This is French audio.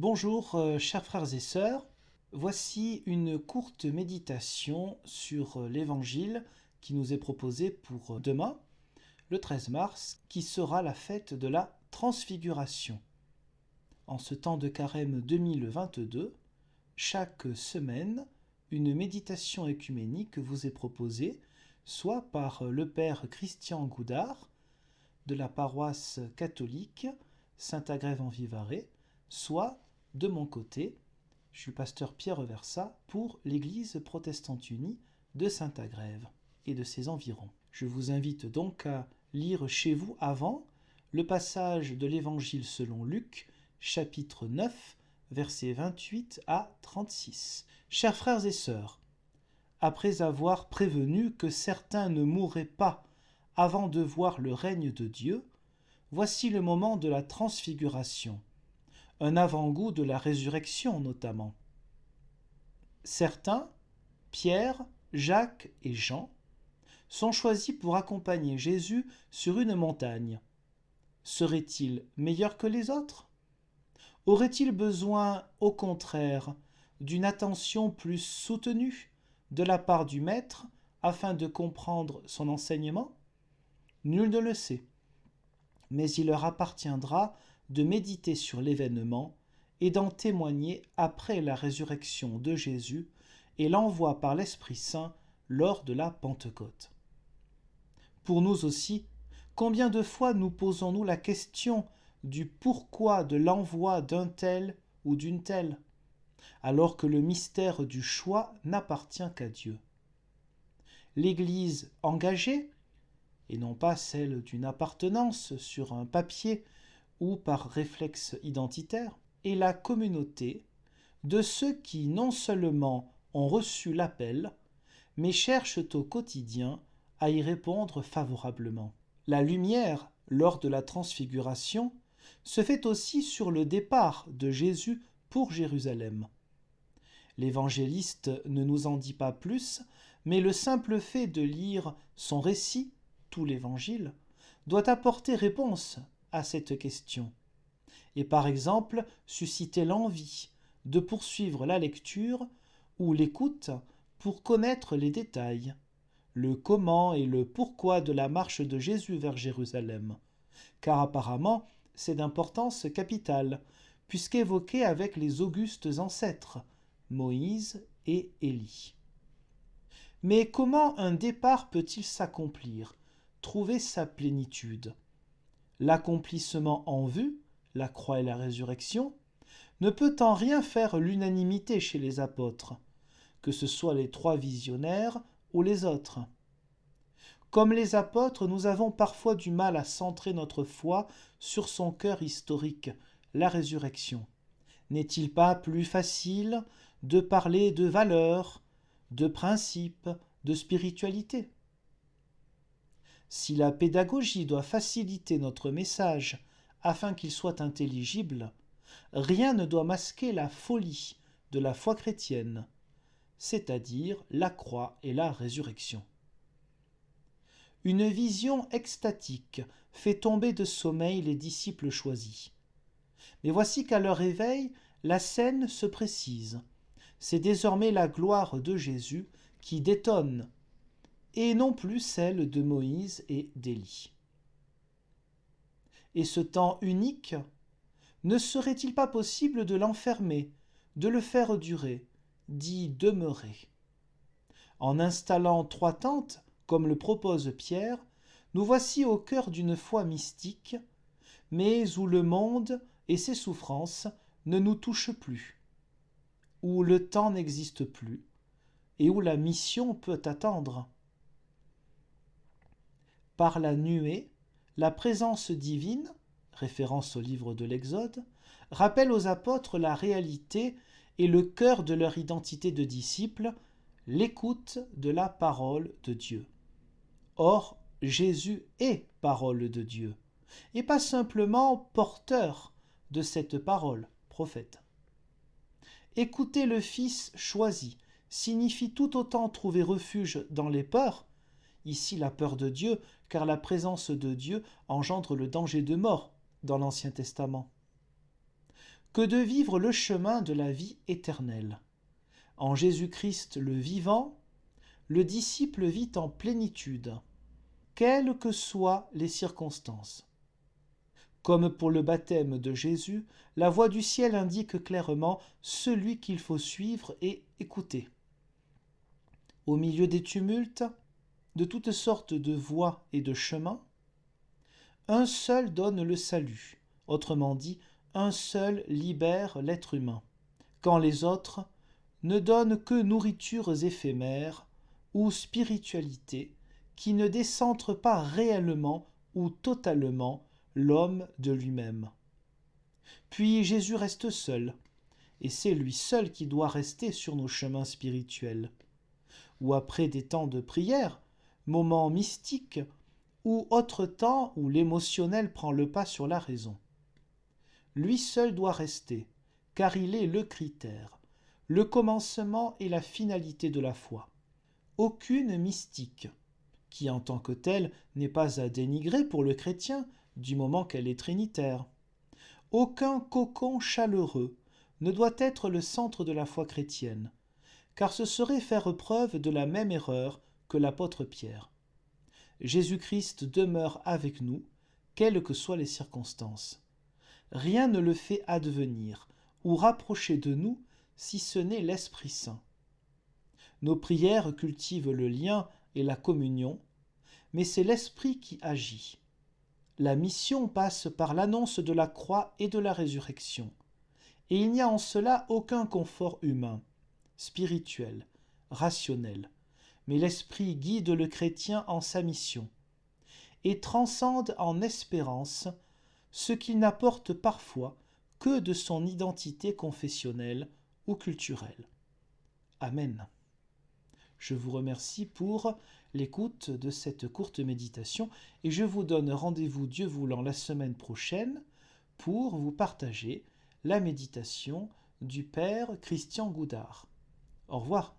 Bonjour, chers frères et sœurs. Voici une courte méditation sur l'Évangile qui nous est proposée pour demain, le 13 mars, qui sera la fête de la Transfiguration. En ce temps de carême 2022, chaque semaine, une méditation œcuménique vous est proposée, soit par le Père Christian Goudard, de la paroisse catholique Saint-Agrève-en-Vivarais, soit de mon côté, je suis le pasteur Pierre Reversat pour l'Église protestante unie de Saint-Agrève et de ses environs. Je vous invite donc à lire chez vous avant le passage de l'Évangile selon Luc, chapitre 9, versets 28 à 36. Chers frères et sœurs, après avoir prévenu que certains ne mourraient pas avant de voir le règne de Dieu, voici le moment de la transfiguration, un avant-goût de la résurrection notamment. Certains, Pierre, Jacques et Jean, sont choisis pour accompagner Jésus sur une montagne. Seraient-ils meilleurs que les autres? Auraient-ils besoin, au contraire, d'une attention plus soutenue de la part du Maître afin de comprendre son enseignement? Nul ne le sait. Mais il leur appartiendra de méditer sur l'événement et d'en témoigner après la résurrection de Jésus et l'envoi par l'Esprit Saint lors de la Pentecôte. Pour nous aussi, combien de fois nous posons-nous la question du pourquoi de l'envoi d'un tel ou d'une telle, alors que le mystère du choix n'appartient qu'à Dieu. L'Église engagée, et non pas celle d'une appartenance sur un papier ou par réflexe identitaire, est la communauté de ceux qui non seulement ont reçu l'appel, mais cherchent au quotidien à y répondre favorablement. La lumière, lors de la transfiguration, se fait aussi sur le départ de Jésus pour Jérusalem. L'évangéliste ne nous en dit pas plus, mais le simple fait de lire son récit, tout l'Évangile, doit apporter réponse à cette question, et par exemple susciter l'envie de poursuivre la lecture ou l'écoute pour connaître les détails, le comment et le pourquoi de la marche de Jésus vers Jérusalem, car apparemment c'est d'importance capitale, puisqu'évoqué avec les augustes ancêtres, Moïse et Élie. Mais comment un départ peut-il s'accomplir, trouver sa plénitude? L'accomplissement en vue, la croix et la résurrection, ne peut en rien faire l'unanimité chez les apôtres, que ce soit les trois visionnaires ou les autres. Comme les apôtres, nous avons parfois du mal à centrer notre foi sur son cœur historique, la résurrection. N'est-il pas plus facile de parler de valeurs, de principes, de spiritualité? Si la pédagogie doit faciliter notre message afin qu'il soit intelligible, rien ne doit masquer la folie de la foi chrétienne, c'est-à-dire la croix et la résurrection. Une vision extatique fait tomber de sommeil les disciples choisis. Mais voici qu'à leur réveil, la scène se précise. C'est désormais la gloire de Jésus qui détonne, et non plus celle de Moïse et d'Élie. Et ce temps unique, ne serait-il pas possible de l'enfermer, de le faire durer, d'y demeurer? En installant 3 tentes, comme le propose Pierre, nous voici au cœur d'une foi mystique, mais où le monde et ses souffrances ne nous touchent plus, où le temps n'existe plus, et où la mission peut attendre. Par la nuée, la présence divine, référence au livre de l'Exode, rappelle aux apôtres la réalité et le cœur de leur identité de disciples, l'écoute de la parole de Dieu. Or, Jésus est parole de Dieu, et pas simplement porteur de cette parole, prophète. Écouter le Fils choisi signifie tout autant trouver refuge dans les peurs, ici la peur de Dieu, car la présence de Dieu engendre le danger de mort dans l'Ancien Testament, que de vivre le chemin de la vie éternelle. En Jésus-Christ le vivant, le disciple vit en plénitude, quelles que soient les circonstances. Comme pour le baptême de Jésus, la voix du ciel indique clairement celui qu'il faut suivre et écouter. Au milieu des tumultes, de toutes sortes de voies et de chemins, un seul donne le salut, autrement dit, un seul libère l'être humain, quand les autres ne donnent que nourritures éphémères ou spiritualité qui ne décentrent pas réellement ou totalement l'homme de lui-même. Puis Jésus reste seul, et c'est lui seul qui doit rester sur nos chemins spirituels. Ou après des temps de prière, moments mystiques, ou autre temps où l'émotionnel prend le pas sur la raison. Lui seul doit rester, car il est le critère, le commencement et la finalité de la foi. Aucune mystique, qui en tant que telle n'est pas à dénigrer pour le chrétien, du moment qu'elle est trinitaire. Aucun cocon chaleureux ne doit être le centre de la foi chrétienne, car ce serait faire preuve de la même erreur que l'apôtre Pierre. Jésus-Christ demeure avec nous, quelles que soient les circonstances. Rien ne le fait advenir ou rapprocher de nous si ce n'est l'Esprit Saint. Nos prières cultivent le lien et la communion, mais c'est l'Esprit qui agit. La mission passe par l'annonce de la croix et de la résurrection, et il n'y a en cela aucun confort humain, spirituel, rationnel, mais l'Esprit guide le chrétien en sa mission, et transcende en espérance ce qu'il n'apporte parfois que de son identité confessionnelle ou culturelle. Amen. Je vous remercie pour l'écoute de cette courte méditation et je vous donne rendez-vous, Dieu voulant, la semaine prochaine pour vous partager la méditation du Père Christian Goudard. Au revoir.